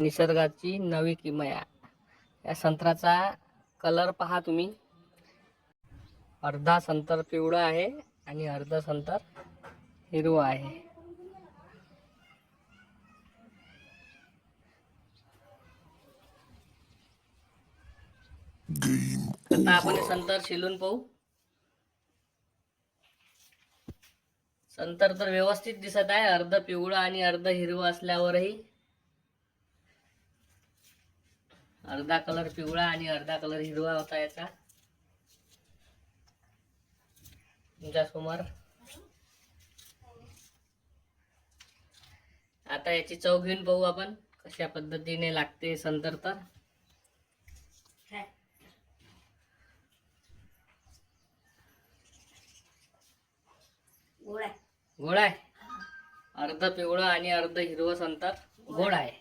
निसर्गाची नवी किमया. या संत्र्याचा कलर पहा तुम्ही. अर्धा संतर पिवळा आहे आणि अर्धा संतर हिरवा आहे. आता आपण हे संतर शिलून पाहू. संतर तर व्यवस्थित दिसत आहे. अर्ध पिवळा आणि अर्ध हिरवा असल्यावरही अर्धा कलर पिवळा आणि अर्धा कलर हिरवा होता याचा तुमच्या समोर. आता याची चव घेऊन पाहू आपण कशा पद्धतीने लागते संतर. तर गोड आहे. अर्ध पिवळं आणि अर्ध हिरवं संतर गोड आहे.